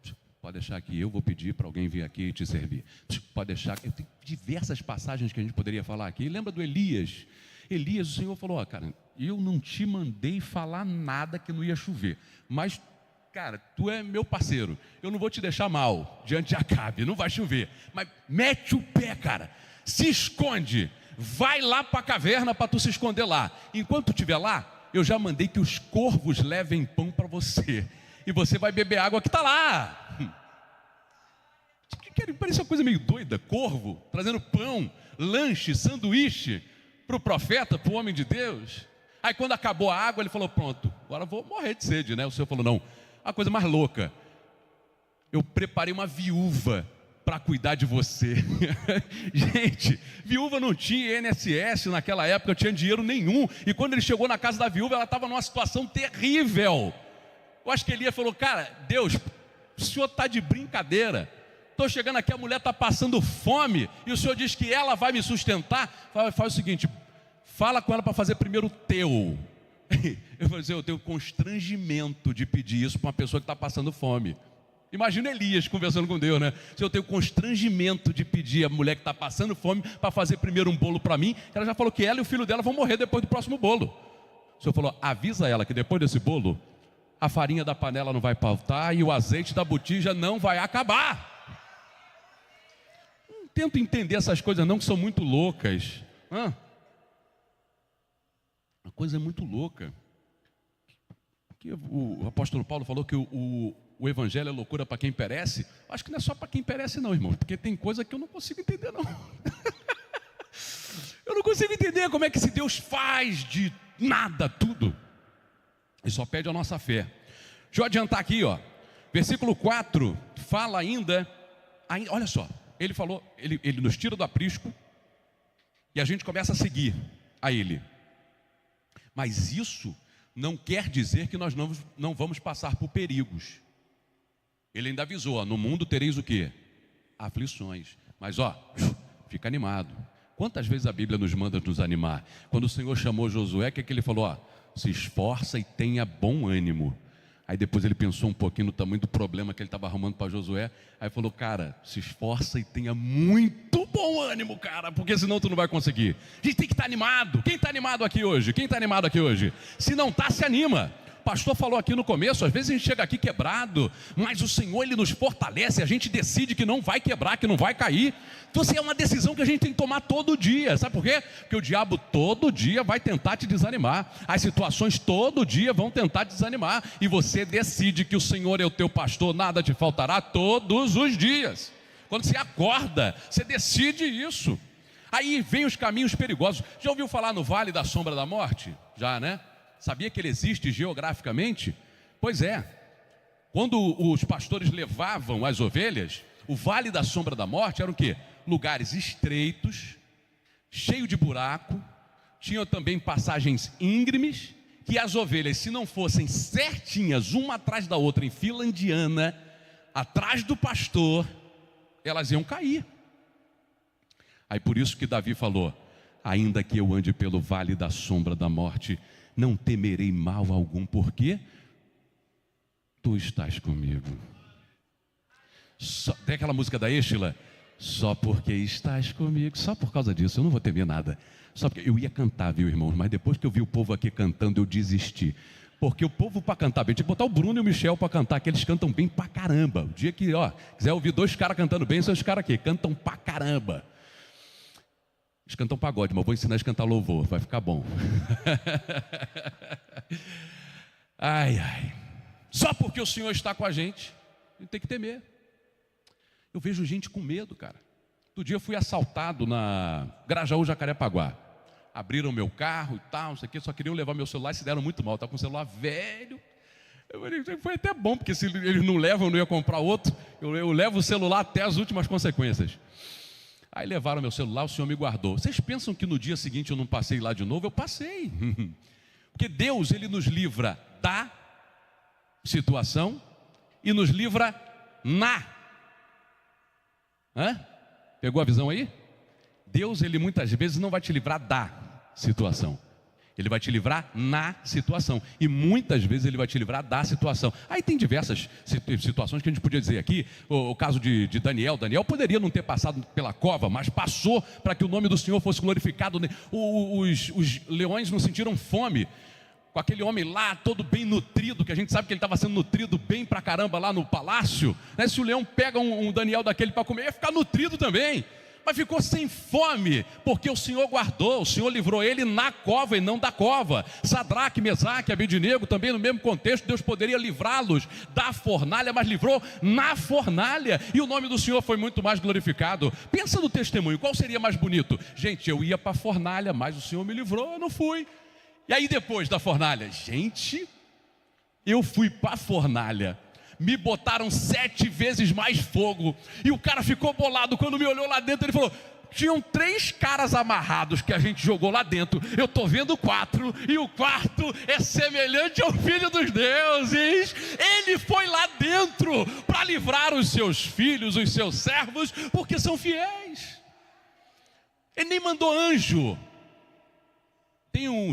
Pode deixar que eu vou pedir para alguém vir aqui e te servir. Pode deixar. Eu tenho diversas passagens que a gente poderia falar aqui. Lembra do Elias? Elias, o Senhor falou, cara, eu não te mandei falar nada que não ia chover. Mas, cara, tu é meu parceiro. Eu não vou te deixar mal diante de Acabe. Não vai chover. Mas mete o pé, cara. Se esconde. Vai lá para a caverna para tu se esconder lá. Enquanto tu estiver lá, eu já mandei que os corvos levem pão para você. E você vai beber água que está lá. Parece uma coisa meio doida. Corvo trazendo pão, lanche, sanduíche para o profeta, para o homem de Deus. Aí quando acabou a água, ele falou, pronto, agora vou morrer de sede, né? O Senhor falou, não, a coisa mais louca, eu preparei uma viúva para cuidar de você. Gente, viúva não tinha INSS naquela época, não tinha dinheiro nenhum. E quando ele chegou na casa da viúva, ela estava numa situação terrível. Eu acho que Elias falou, cara, Deus, o senhor está de brincadeira. Estou chegando aqui, a mulher está passando fome, e o senhor diz que ela vai me sustentar. Faz o seguinte, fala com ela para fazer primeiro o teu. Eu falei assim, eu tenho constrangimento de pedir isso para uma pessoa que está passando fome. Imagina Elias conversando com Deus, né? Se eu tenho constrangimento de pedir a mulher que está passando fome para fazer primeiro um bolo para mim, ela já falou que ela e o filho dela vão morrer depois do próximo bolo. O Senhor falou, avisa ela que depois desse bolo, a farinha da panela não vai faltar e o azeite da botija não vai acabar. Não tento entender essas coisas não, que são muito loucas. A coisa é muito louca. Que o apóstolo Paulo falou que o evangelho é loucura para quem perece. Acho que não é só para quem perece não, irmão, porque tem coisa que eu não consigo entender não. Eu não consigo entender como é que esse Deus faz de nada tudo. E só pede a nossa fé. Deixa eu adiantar aqui, ó. Versículo 4 fala ainda, olha só, ele falou, ele nos tira do aprisco e a gente começa a seguir a ele. Mas isso não quer dizer que nós não vamos passar por perigos. Ele ainda avisou, ó, no mundo tereis o quê? Aflições. Mas ó, fica animado. Quantas vezes a Bíblia nos manda nos animar? Quando o Senhor chamou Josué, o que é que ele falou? Ó, se esforça e tenha bom ânimo. Aí depois ele pensou um pouquinho no tamanho do problema que ele estava arrumando para Josué. Aí falou, cara, se esforça e tenha muito bom ânimo, cara, porque senão tu não vai conseguir. A gente tem que estar animado. Quem está animado aqui hoje? Quem está animado aqui hoje? Se não está, se anima. O pastor falou aqui no começo, às vezes a gente chega aqui quebrado, mas o Senhor, Ele nos fortalece, a gente decide que não vai quebrar, que não vai cair. Então assim, é uma decisão que a gente tem que tomar todo dia. Sabe por quê? Porque o diabo todo dia vai tentar te desanimar. As situações todo dia vão tentar te desanimar. E você decide que o Senhor é o teu pastor, nada te faltará todos os dias. Quando você acorda, você decide isso. Aí vem os caminhos perigosos. Já ouviu falar no Vale da Sombra da Morte? Já, né? Sabia que ele existe geograficamente? Pois é. Quando os pastores levavam as ovelhas, o Vale da Sombra da Morte era o quê? Lugares estreitos, cheio de buraco, tinham também passagens íngremes, que as ovelhas, se não fossem certinhas, uma atrás da outra, em fila indiana, atrás do pastor, elas iam cair. Aí por isso que Davi falou, ainda que eu ande pelo Vale da Sombra da Morte, não temerei mal algum, porque tu estás comigo. Tem aquela música da Êxila, só porque estás comigo, só por causa disso, eu não vou temer nada. Só porque eu ia cantar, viu, irmão? Mas depois que eu vi o povo aqui cantando, eu desisti. Porque o povo para cantar bem, tinha que botar o Bruno e o Michel para cantar, que eles cantam bem pra caramba. O dia que, ó, quiser ouvir dois caras cantando bem, são os caras aqui, cantam pra caramba. Eles cantam pagode, mas eu vou ensinar eles a cantar louvor, vai ficar bom. Ai, ai. Só porque o Senhor está com a gente tem que temer. Eu vejo gente com medo, cara. Outro dia eu fui assaltado na Grajaú, Jacarepaguá. Abriram meu carro e tal, não sei o quê, só queriam levar meu celular e se deram muito mal. Eu estava com um celular velho. Foi até bom, porque se eles não levam, eu não ia comprar outro. Eu levo o celular até as últimas consequências. Aí levaram meu celular, o Senhor me guardou. Vocês pensam que no dia seguinte eu não passei lá de novo? Eu passei. Porque Deus, Ele nos livra da situação e nos livra na. Pegou a visão aí? Deus, Ele muitas vezes não vai te livrar da situação. Ele vai te livrar na situação. E muitas vezes ele vai te livrar da situação. Aí tem diversas situações que a gente podia dizer aqui. O caso de Daniel. Daniel poderia não ter passado pela cova, mas passou para que o nome do Senhor fosse glorificado. Os leões não sentiram fome com aquele homem lá, todo bem nutrido, que a gente sabe que ele estava sendo nutrido bem pra caramba lá no palácio, né? Se o leão pega um Daniel daquele para comer, ia ficar nutrido também, mas ficou sem fome, porque o Senhor guardou, o Senhor livrou ele na cova e não da cova. Sadraque, Mesaque, Abednego, também no mesmo contexto, Deus poderia livrá-los da fornalha, mas livrou na fornalha, e o nome do Senhor foi muito mais glorificado. Pensa no testemunho, qual seria mais bonito? Gente, eu ia para a fornalha, mas o Senhor me livrou, eu não fui. E aí depois da fornalha, gente, eu fui para a fornalha, me botaram 7 vezes mais fogo, e o cara ficou bolado. Quando me olhou lá dentro, ele falou: tinham 3 caras amarrados que a gente jogou lá dentro, eu estou vendo 4, e o quarto é semelhante ao Filho dos Deuses. Ele foi lá dentro para livrar os seus filhos, os seus servos, porque são fiéis. Ele nem mandou anjo. Tem um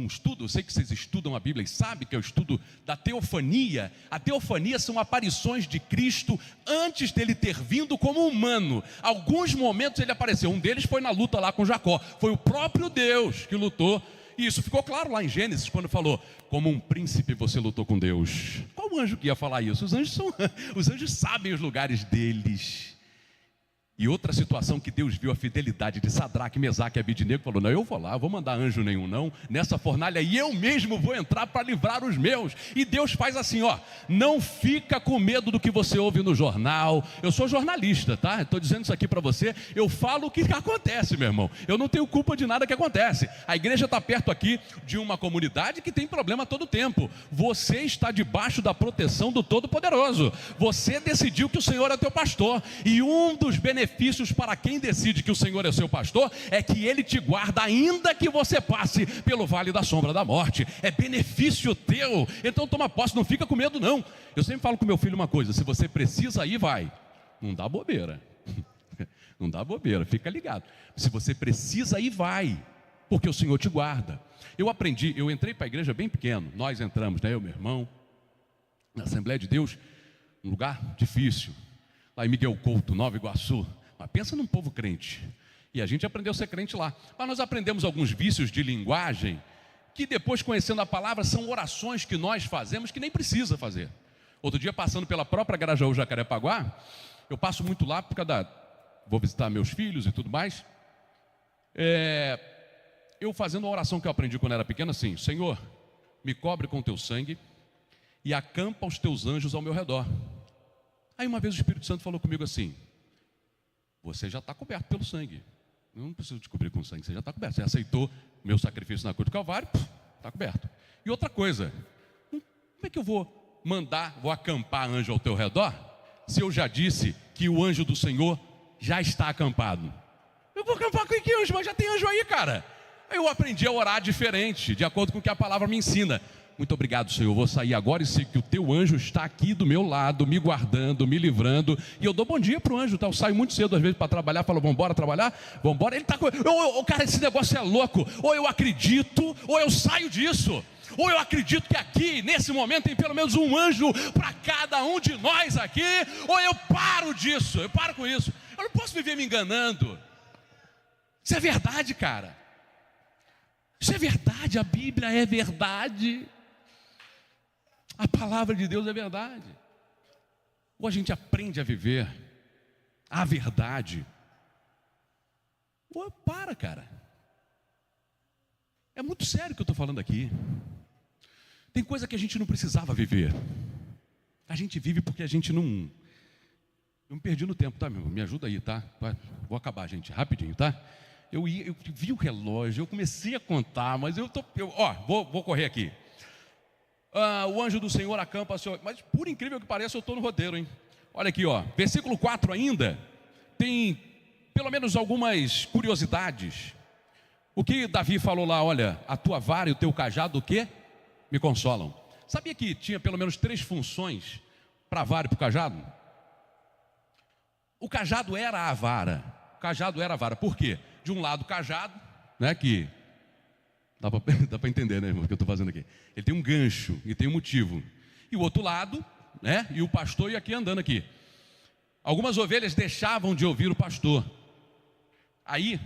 estudo, eu sei que vocês estudam a Bíblia e sabem que é o estudo da teofania. A teofania são aparições de Cristo antes dele ter vindo como humano. Alguns momentos ele apareceu, um deles foi na luta lá com Jacó. Foi o próprio Deus que lutou. E isso ficou claro lá em Gênesis, quando falou: como um príncipe você lutou com Deus. Qual anjo que ia falar isso? Os anjos sabem os lugares deles. E outra situação que Deus viu a fidelidade de Sadraque, Mesaque e Abednego, falou: não, eu vou lá, vou mandar anjo nenhum não, nessa fornalha, e eu mesmo vou entrar para livrar os meus. E Deus faz assim, ó, não fica com medo do que você ouve no jornal. Eu sou jornalista, tá? Estou dizendo isso aqui para você, eu falo o que acontece, meu irmão. Eu não tenho culpa de nada que acontece. A igreja está perto aqui de uma comunidade que tem problema todo tempo. Você está debaixo da proteção do Todo-Poderoso. Você decidiu que o Senhor é teu pastor, e um dos benefícios para quem decide que o Senhor é seu pastor é que Ele te guarda, ainda que você passe pelo vale da sombra da morte. É benefício teu. Então toma posse, não fica com medo não. Eu sempre falo com meu filho uma coisa: se você precisa ir, vai. Não dá bobeira. Não dá bobeira, fica ligado. Se você precisa ir, vai, porque o Senhor te guarda. Eu aprendi, eu entrei para a igreja bem pequeno. Nós entramos, né, eu e meu irmão, na Assembleia de Deus, um lugar difícil, lá em Miguel Couto, Nova Iguaçu. Mas pensa num povo crente. E a gente aprendeu a ser crente lá. Mas nós aprendemos alguns vícios de linguagem, que depois, conhecendo a palavra, são orações que nós fazemos que nem precisa fazer. Outro dia, passando pela própria Grajaú, Jacarepaguá, eu passo muito lá por causa da... vou visitar meus filhos e tudo mais. Eu fazendo uma oração que eu aprendi quando era pequeno, assim: Senhor, me cobre com teu sangue e acampa os teus anjos ao meu redor. Aí uma vez o Espírito Santo falou comigo assim: você já está coberto pelo sangue. Eu não preciso te cobrir com sangue, você já está coberto. Você aceitou meu sacrifício na cruz do Calvário, está coberto. E outra coisa, como é que eu vou acampar anjo ao teu redor, se eu já disse que o anjo do Senhor já está acampado? Eu vou acampar com que anjo? Mas já tem anjo aí, cara. Aí eu aprendi a orar diferente, de acordo com o que a palavra me ensina. Muito obrigado, Senhor, eu vou sair agora e sei que o teu anjo está aqui do meu lado, me guardando, me livrando. E eu dou bom dia para o anjo, tá? Eu saio muito cedo às vezes para trabalhar, falo: vamos embora trabalhar? Vamos embora. Ele está com... cara, esse negócio é louco. Ou eu acredito, ou eu saio disso. Ou eu acredito que aqui, nesse momento, tem pelo menos um anjo para cada um de nós aqui, ou eu paro disso, eu paro com isso. Eu não posso viver me enganando. Isso é verdade, cara. Isso é verdade, a Bíblia é verdade. A palavra de Deus é verdade. Ou a gente aprende a viver a verdade, ou para, cara. É muito sério o que eu estou falando aqui. Tem coisa que a gente não precisava viver. A gente vive porque a gente não... Eu me perdi no tempo, tá, meu? Me ajuda aí, tá? Vou acabar, gente, rapidinho, tá? Eu vi o relógio, eu comecei a contar, mas vou correr aqui. O anjo do Senhor acampa, Senhor. Mas por incrível que pareça, eu estou no roteiro, hein? Olha aqui, ó, versículo 4 ainda, tem pelo menos algumas curiosidades. O que Davi falou lá: olha, a tua vara e o teu cajado, o quê? Me consolam. Sabia que tinha pelo menos 3 funções para a vara e para o cajado? O cajado era a vara. O cajado era a vara. Por quê? De um lado o cajado, né, que Dá para entender, né, irmão, o que eu estou fazendo aqui. Ele tem um gancho e tem um motivo. E o outro lado, né? E o pastor ia aqui andando aqui. Algumas ovelhas deixavam de ouvir o pastor. Aí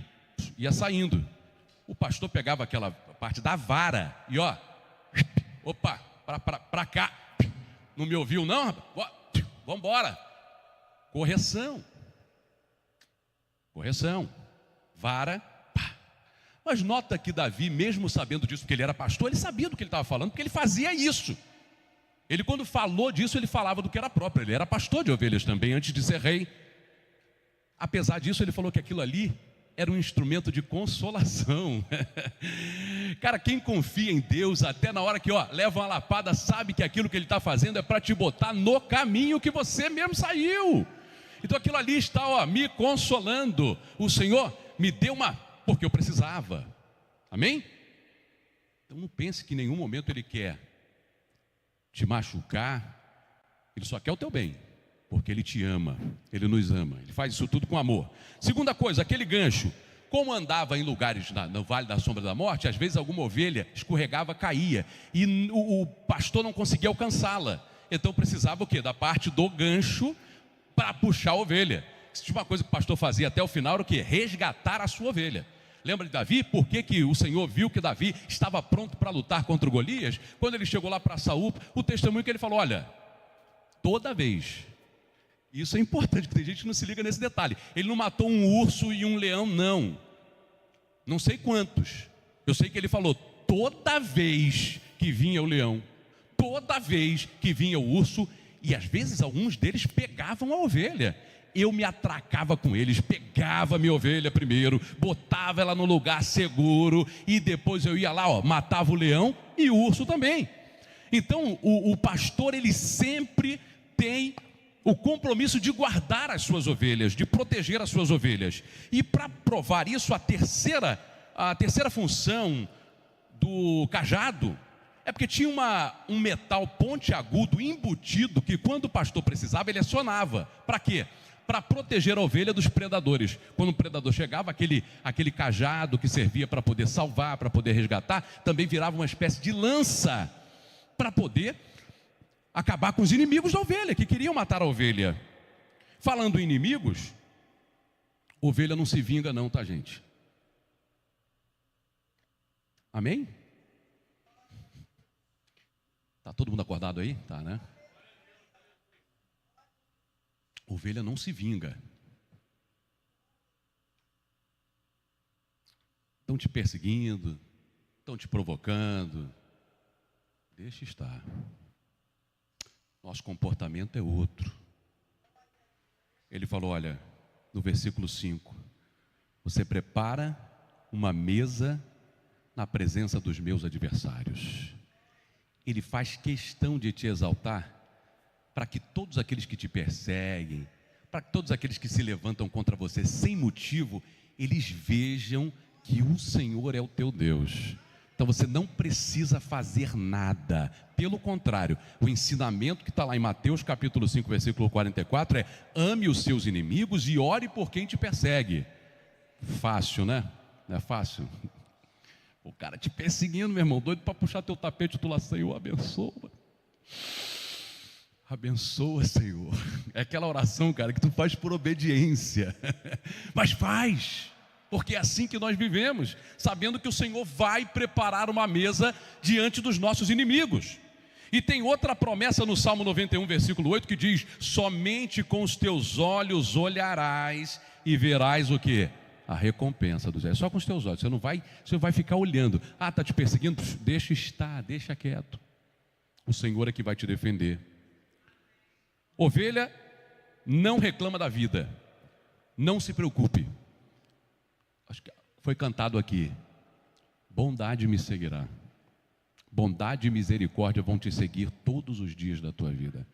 ia saindo. O pastor pegava aquela parte da vara e ó, opa, para cá. Não me ouviu não, rapaz? Vamos embora. Correção. Vara. Pá. Mas nota que Davi, mesmo sabendo disso, porque ele era pastor, ele sabia do que ele estava falando, porque ele fazia isso. Ele, quando falou disso, ele falava do que era próprio. Ele era pastor de ovelhas também, antes de ser rei. Apesar disso, ele falou que aquilo ali era um instrumento de consolação. Cara, quem confia em Deus, até na hora que leva uma lapada, sabe que aquilo que ele está fazendo é para te botar no caminho que você mesmo saiu. Então aquilo ali está me consolando. O Senhor me deu porque eu precisava. Amém? Então não pense que em nenhum momento Ele quer te machucar. Ele só quer o teu bem, porque Ele te ama, Ele nos ama. Ele faz isso tudo com amor. Segunda coisa, aquele gancho. Como andava em lugares no Vale da Sombra da Morte, às vezes alguma ovelha escorregava, caía, e o pastor não conseguia alcançá-la. Então precisava o quê? Da parte do gancho para puxar a ovelha. Se tinha uma coisa que o pastor fazia até o final, era o quê? Resgatar a sua ovelha. Lembra de Davi? Por que o Senhor viu que Davi estava pronto para lutar contra o Golias? Quando ele chegou lá para Saul, o testemunho que ele falou, olha, toda vez, isso é importante, porque tem gente que não se liga nesse detalhe, ele não matou um urso e um leão, não sei quantos, eu sei que ele falou, toda vez que vinha o leão, toda vez que vinha o urso, e às vezes alguns deles pegavam a ovelha, eu me atracava com eles, pegava a minha ovelha primeiro, botava ela no lugar seguro, e depois eu ia lá, matava o leão e o urso também. Então o pastor, ele sempre tem o compromisso de guardar as suas ovelhas, de proteger as suas ovelhas. E para provar isso, a terceira função do cajado é porque tinha um metal pontiagudo embutido que quando o pastor precisava, ele acionava. Para quê? Para proteger a ovelha dos predadores. Quando o predador chegava, aquele cajado que servia para poder salvar, para poder resgatar, também virava uma espécie de lança para poder acabar com os inimigos da ovelha, que queriam matar a ovelha. Falando em inimigos, ovelha não se vinga não, tá, gente? Amém? Tá todo mundo acordado aí? Tá, né? Ovelha não se vinga. Estão te perseguindo, estão te provocando. Deixa estar. Nosso comportamento é outro. Ele falou, olha, no versículo 5, você prepara uma mesa na presença dos meus adversários. Ele faz questão de te exaltar, para que todos aqueles que te perseguem, para que todos aqueles que se levantam contra você sem motivo, eles vejam que o Senhor é o teu Deus. Então você não precisa fazer nada, pelo contrário, o ensinamento que está lá em Mateus capítulo 5, versículo 44 é: ame os seus inimigos e ore por quem te persegue. Fácil, né? Não é fácil? O cara te perseguindo, meu irmão, doido para puxar teu tapete, tu lá, Senhor, abençoa. Abençoa, Senhor. É aquela oração, cara, que tu faz por obediência. Mas faz, porque é assim que nós vivemos, sabendo que o Senhor vai preparar uma mesa diante dos nossos inimigos. E tem outra promessa no Salmo 91, versículo 8, que diz: somente com os teus olhos olharás e verás o quê? A recompensa dos olhos. Só com os teus olhos, você não vai ficar olhando. Ah, está te perseguindo? Deixa estar, deixa quieto. O Senhor é que vai te defender. Ovelha não reclama da vida, não se preocupe. Acho que foi cantado aqui: bondade me seguirá, bondade e misericórdia vão te seguir todos os dias da tua vida.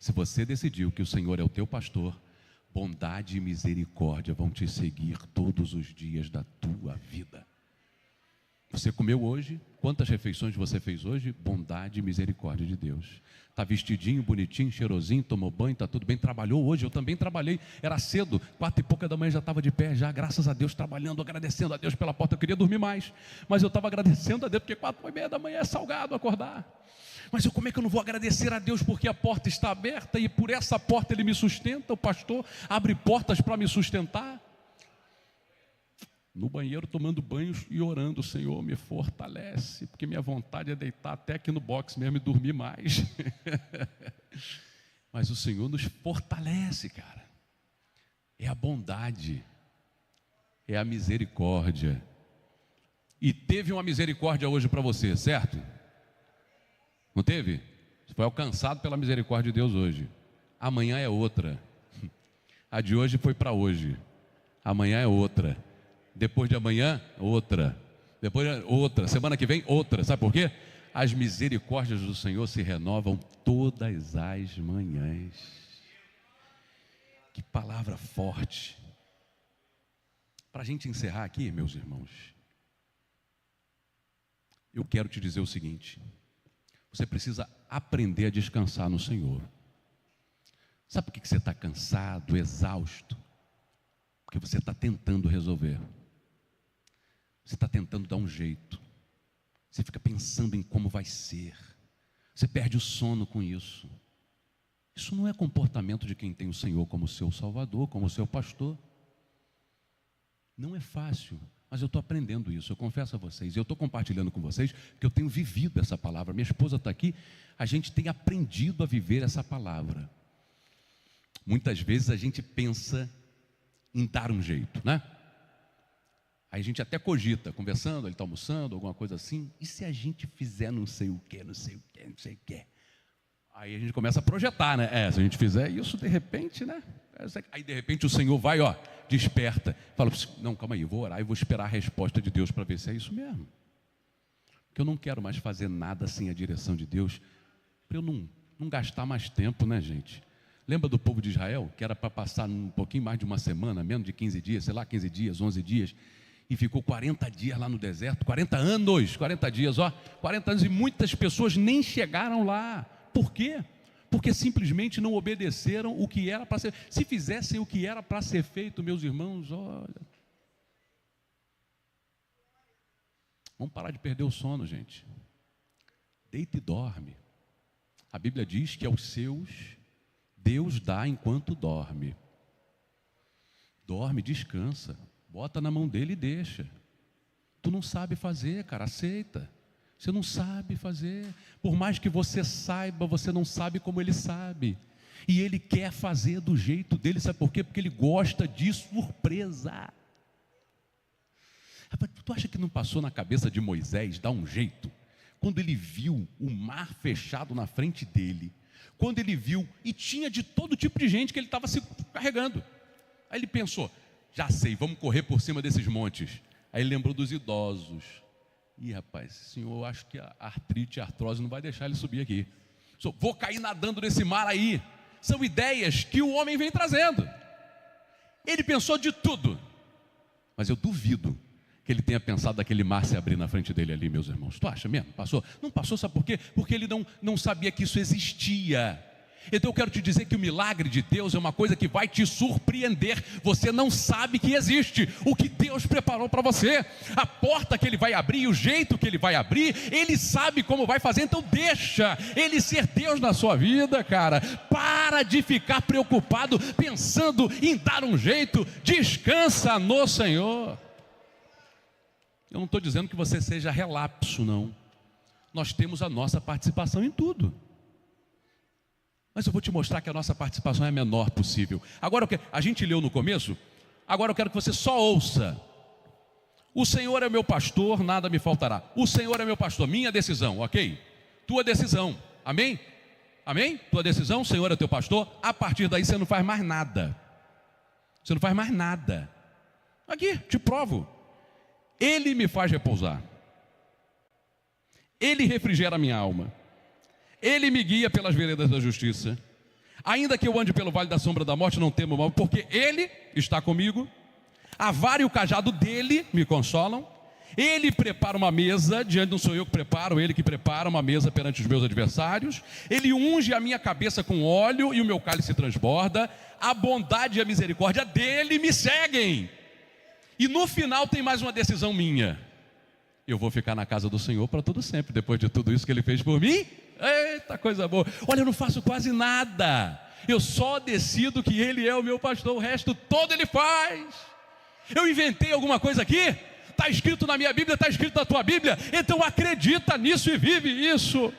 Se você decidiu que o Senhor é o teu pastor, bondade e misericórdia vão te seguir todos os dias da tua vida. Você comeu hoje? Quantas refeições você fez hoje? Bondade e misericórdia de Deus. Está vestidinho, bonitinho, cheirosinho, tomou banho, está tudo bem. Trabalhou hoje, eu também trabalhei. Era cedo, 4h pouca da manhã já estava de pé, já, graças a Deus, trabalhando, agradecendo a Deus pela porta. Eu queria dormir mais, mas eu estava agradecendo a Deus, porque 4h30 da manhã é salgado acordar. Mas como é que eu não vou agradecer a Deus porque a porta está aberta e por essa porta Ele me sustenta? O pastor abre portas para me sustentar. No banheiro tomando banho e orando, Senhor, me fortalece, porque minha vontade é deitar até aqui no box mesmo e dormir mais. Mas o Senhor nos fortalece, cara. É a bondade, é a misericórdia. E teve uma misericórdia hoje para você, certo? Não teve? Você foi alcançado pela misericórdia de Deus hoje. Amanhã é outra. A de hoje foi para hoje. Amanhã é outra. Depois de amanhã, outra. Depois outra. Semana que vem, outra. Sabe por quê? As misericórdias do Senhor se renovam todas as manhãs. Que palavra forte. Para a gente encerrar aqui, meus irmãos, eu quero te dizer o seguinte: você precisa aprender a descansar no Senhor. Sabe por que você está cansado, exausto? Porque você está tentando resolver. Você está tentando dar um jeito. Você fica pensando em como vai ser. Você perde o sono com isso. Isso não é comportamento de quem tem o Senhor como seu Salvador, como seu pastor. Não é fácil, mas eu estou aprendendo isso, eu confesso a vocês. Eu estou compartilhando com vocês, porque eu tenho vivido essa palavra. Minha esposa está aqui, a gente tem aprendido a viver essa palavra. Muitas vezes a gente pensa em dar um jeito, né? Aí a gente até cogita, conversando, ele está almoçando, alguma coisa assim. E se a gente fizer não sei o que, não sei o que, não sei o que? Aí a gente começa a projetar, né? Se a gente fizer isso, de repente, né? Aí de repente o Senhor vai, desperta. Fala, não, calma aí, eu vou orar e vou esperar a resposta de Deus para ver se é isso mesmo. Porque eu não quero mais fazer nada sem a direção de Deus, para eu não gastar mais tempo, né, gente? Lembra do povo de Israel, que era para passar um pouquinho mais de uma semana, menos de 15 dias, sei lá, 15 dias, 11 dias, e ficou 40 dias lá no deserto, 40 anos, 40 dias, 40 anos, e muitas pessoas nem chegaram lá. Por quê? Porque simplesmente não obedeceram o que era para ser. Se fizessem o que era para ser feito, meus irmãos, olha. Vamos parar de perder o sono, gente. Deita e dorme. A Bíblia diz que aos seus Deus dá enquanto dorme. Dorme, descansa. Bota na mão dele e deixa. Tu não sabe fazer, cara, aceita. Você não sabe fazer. Por mais que você saiba, você não sabe como ele sabe. E ele quer fazer do jeito dele, sabe por quê? Porque ele gosta de surpresa. Tu acha que não passou na cabeça de Moisés dar um jeito? Quando ele viu o mar fechado na frente dele, quando ele viu, e tinha de todo tipo de gente que ele estava se carregando. Aí ele pensou, já sei, vamos correr por cima desses montes. Aí ele lembrou dos idosos. Ih, rapaz, senhor, eu acho que a artrite, a artrose não vai deixar ele subir aqui. Vou cair nadando nesse mar aí. São ideias que o homem vem trazendo. Ele pensou de tudo. Mas eu duvido que ele tenha pensado daquele mar se abrir na frente dele ali, meus irmãos. Tu acha mesmo? Passou? Não passou, sabe por quê? Porque ele não sabia que isso existia. Então eu quero te dizer que o milagre de Deus é uma coisa que vai te surpreender. Você não sabe que existe o que Deus preparou para você, a porta que Ele vai abrir, o jeito que Ele vai abrir, Ele sabe como vai fazer. Então deixa Ele ser Deus na sua vida, cara. Para de ficar preocupado, pensando em dar um jeito. Descansa no Senhor. Eu não estou dizendo que você seja relapso, não. Nós temos a nossa participação em tudo. Mas eu vou te mostrar que a nossa participação é a menor possível. Agora, a gente leu no começo, agora eu quero que você só ouça. O Senhor é meu pastor, nada me faltará. O Senhor é meu pastor, minha decisão, ok? Tua decisão, amém? Amém? Tua decisão, o Senhor é teu pastor. A partir daí você não faz mais nada. Você não faz mais nada. Aqui, te provo. Ele me faz repousar. Ele refrigera a minha alma. Ele me guia pelas veredas da justiça. Ainda que eu ande pelo vale da sombra da morte, não temo mal, porque Ele está comigo. A vara e o cajado dele me consolam. Ele prepara uma mesa, não sou eu que preparo, ele que prepara uma mesa perante os meus adversários. Ele unge a minha cabeça com óleo e o meu cálice transborda. A bondade e a misericórdia dele me seguem. E no final tem mais uma decisão minha. Eu vou ficar na casa do Senhor para todo sempre, depois de tudo isso que Ele fez por mim. Eita, coisa boa. Olha, eu não faço quase nada. Eu só decido que Ele é o meu pastor, o resto todo Ele faz. Eu inventei alguma coisa aqui? Está escrito na minha Bíblia, está escrito na tua Bíblia. Então acredita nisso e vive isso.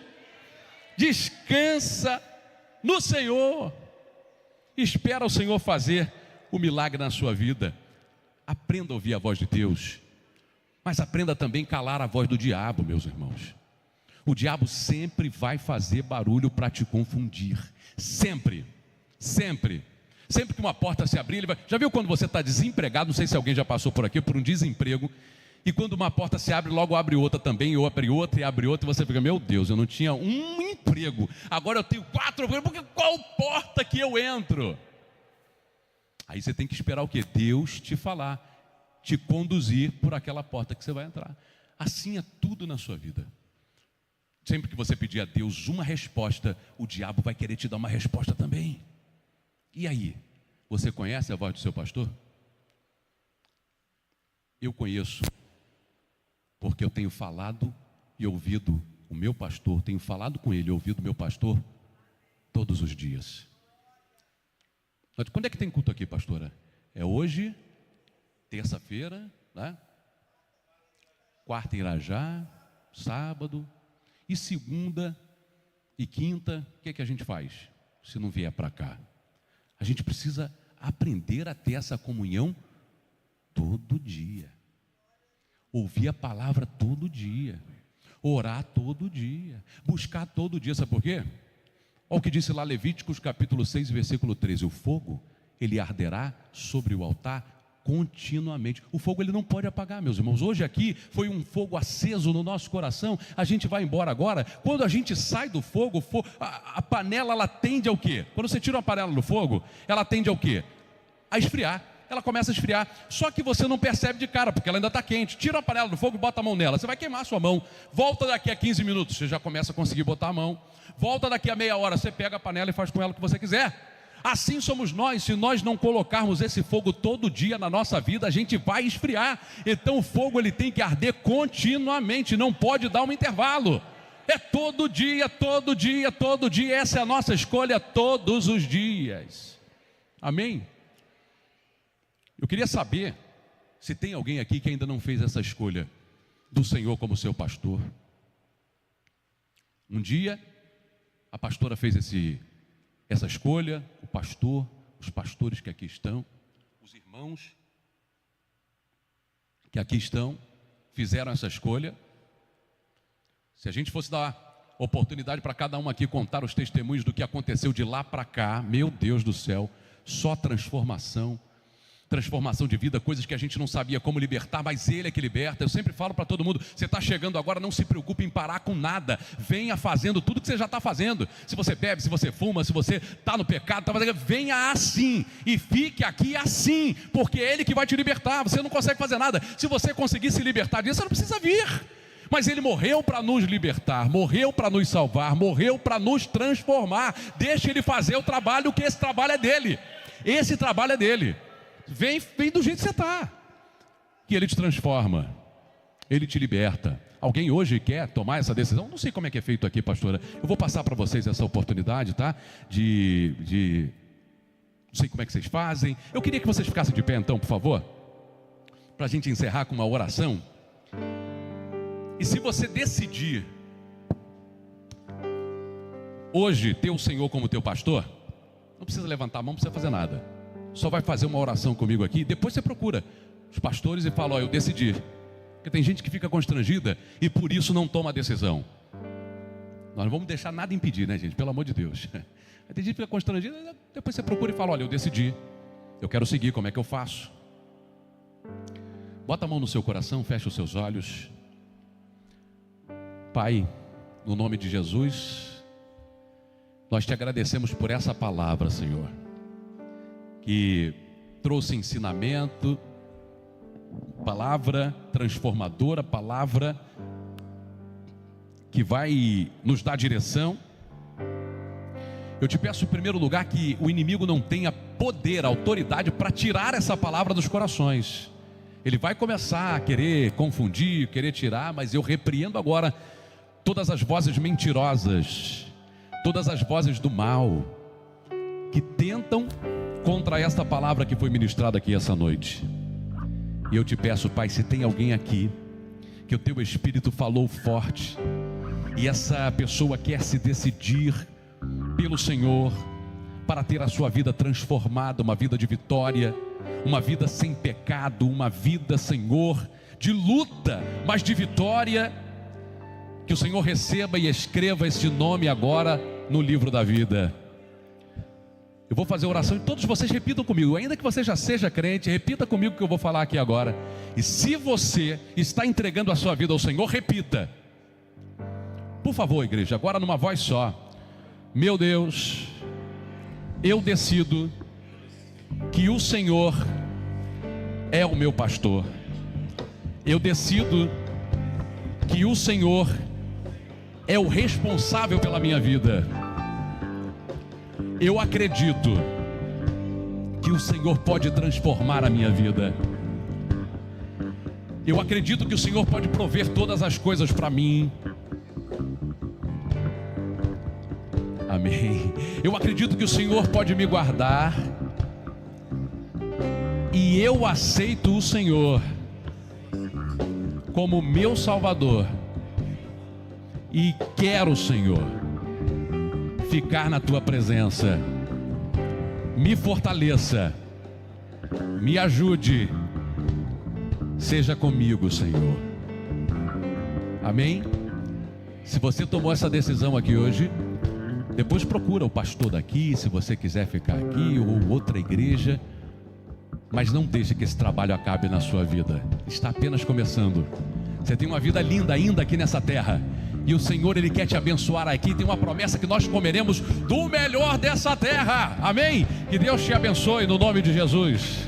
Descansa no Senhor. Espera o Senhor fazer o milagre na sua vida. Aprenda a ouvir a voz de Deus. Mas aprenda também a calar a voz do diabo, meus irmãos. O diabo sempre vai fazer barulho para te confundir. Sempre, sempre. Sempre que uma porta se abrir, ele vai... Já viu quando você está desempregado? Não sei se alguém já passou por aqui, por um desemprego. E quando uma porta se abre, logo abre outra também. Ou abre outra e abre outra. E você fica, meu Deus, eu não tinha um emprego. Agora eu tenho 4 empregos. Porque qual porta que eu entro? Aí você tem que esperar o quê? Deus te falar. Te conduzir por aquela porta que você vai entrar. Assim é tudo na sua vida. Sempre que você pedir a Deus uma resposta, o diabo vai querer te dar uma resposta também. E aí? Você conhece a voz do seu pastor? Eu conheço, porque eu tenho falado e ouvido o meu pastor, tenho falado com ele e ouvido o meu pastor todos os dias. Mas quando é que tem culto aqui, pastora? É hoje, terça-feira, né? Quarta em Irajá, sábado, e segunda e quinta, o que é que a gente faz? Se não vier para cá, a gente precisa aprender a ter essa comunhão todo dia, ouvir a palavra todo dia, orar todo dia, buscar todo dia. Sabe por quê? Olha o que disse lá Levíticos capítulo 6, versículo 13: o fogo, ele arderá sobre o altar continuamente. O fogo ele não pode apagar, meus irmãos. Hoje aqui foi um fogo aceso no nosso coração. A gente vai embora agora. Quando a gente sai do fogo, a panela ela tende ao quê? Quando você tira uma panela do fogo, ela tende ao quê? A esfriar. Ela começa a esfriar. Só que você não percebe de cara, porque ela ainda está quente. Tira a panela do fogo e bota a mão nela. Você vai queimar a sua mão. Volta daqui a 15 minutos, você já começa a conseguir botar a mão. Volta daqui a meia hora, você pega a panela e faz com ela o que você quiser. Assim somos nós. Se nós não colocarmos esse fogo todo dia na nossa vida, a gente vai esfriar. Então o fogo ele tem que arder continuamente, não pode dar um intervalo. É todo dia, todo dia, todo dia. Essa é a nossa escolha todos os dias. Amém? Eu queria saber se tem alguém aqui que ainda não fez essa escolha do Senhor como seu pastor. Um dia a pastora fez essa escolha, o pastor, os pastores que aqui estão, os irmãos que aqui estão, fizeram essa escolha. Se a gente fosse dar oportunidade para cada um aqui contar os testemunhos do que aconteceu de lá para cá, meu Deus do céu, só transformação de vida, coisas que a gente não sabia como libertar, mas Ele é que liberta. Eu sempre falo para todo mundo, você está chegando agora, não se preocupe em parar com nada, venha fazendo tudo que você já está fazendo. Se você bebe, se você fuma, se você está no pecado, venha assim, e fique aqui assim, porque é Ele que vai te libertar. Você não consegue fazer nada. Se você conseguir se libertar disso, você não precisa vir. Mas Ele morreu para nos libertar, morreu para nos salvar, morreu para nos transformar. Deixa Ele fazer o trabalho, que esse trabalho é dele. Esse trabalho é dele. Vem do jeito que você está, que Ele te transforma, Ele te liberta. Alguém hoje quer tomar essa decisão? Não sei como é que é feito aqui, pastora. Eu vou passar para vocês essa oportunidade, tá? Não sei como é que vocês fazem. Eu queria que vocês ficassem de pé então, por favor, para a gente encerrar com uma oração. E se você decidir hoje ter o Senhor como teu pastor, não precisa levantar a mão, não precisa fazer nada. Só vai fazer uma oração comigo aqui. Depois você procura os pastores e fala: ó, eu decidi. Porque tem gente que fica constrangida e por isso não toma a decisão. Nós não vamos deixar nada impedir, né, gente? Pelo amor de Deus. Aí tem gente que fica constrangida, depois você procura e fala: olha, eu decidi, eu quero seguir, como é que eu faço? Bota a mão no seu coração, fecha os seus olhos. Pai, no nome de Jesus, nós te agradecemos por essa palavra, Senhor, que trouxe ensinamento, palavra transformadora, palavra que vai nos dar direção. Eu te peço em primeiro lugar que o inimigo não tenha poder, autoridade para tirar essa palavra dos corações. Ele vai começar a querer confundir, querer tirar, mas eu repreendo agora todas as vozes mentirosas, todas as vozes do mal, que tentam contra esta palavra que foi ministrada aqui essa noite. E eu te peço, Pai, se tem alguém aqui, que o teu Espírito falou forte, e essa pessoa quer se decidir pelo Senhor, para ter a sua vida transformada, uma vida de vitória, uma vida sem pecado, uma vida, Senhor, de luta, mas de vitória, que o Senhor receba e escreva esse nome agora no livro da vida. Eu vou fazer oração e todos vocês repitam comigo, ainda que você já seja crente, repita comigo o que eu vou falar aqui agora. E se você está entregando a sua vida ao Senhor, repita, por favor, igreja, agora numa voz só: meu Deus, eu decido que o Senhor é o meu pastor. Eu decido que o Senhor é o responsável pela minha vida. Eu acredito que o Senhor pode transformar a minha vida. Eu acredito que o Senhor pode prover todas as coisas para mim. Amém. Eu acredito que o Senhor pode me guardar. E eu aceito o Senhor como meu Salvador. E quero, Senhor, ficar na tua presença. Me fortaleça, me ajude, seja comigo, Senhor. Amém? Se você tomou essa decisão aqui hoje, depois procura o pastor daqui, se você quiser ficar aqui, ou outra igreja. Mas não deixe que esse trabalho acabe na sua vida. Está apenas começando. Você tem uma vida linda ainda aqui nessa terra. E o Senhor, Ele quer te abençoar aqui. Tem uma promessa que nós comeremos do melhor dessa terra. Amém? Que Deus te abençoe no nome de Jesus.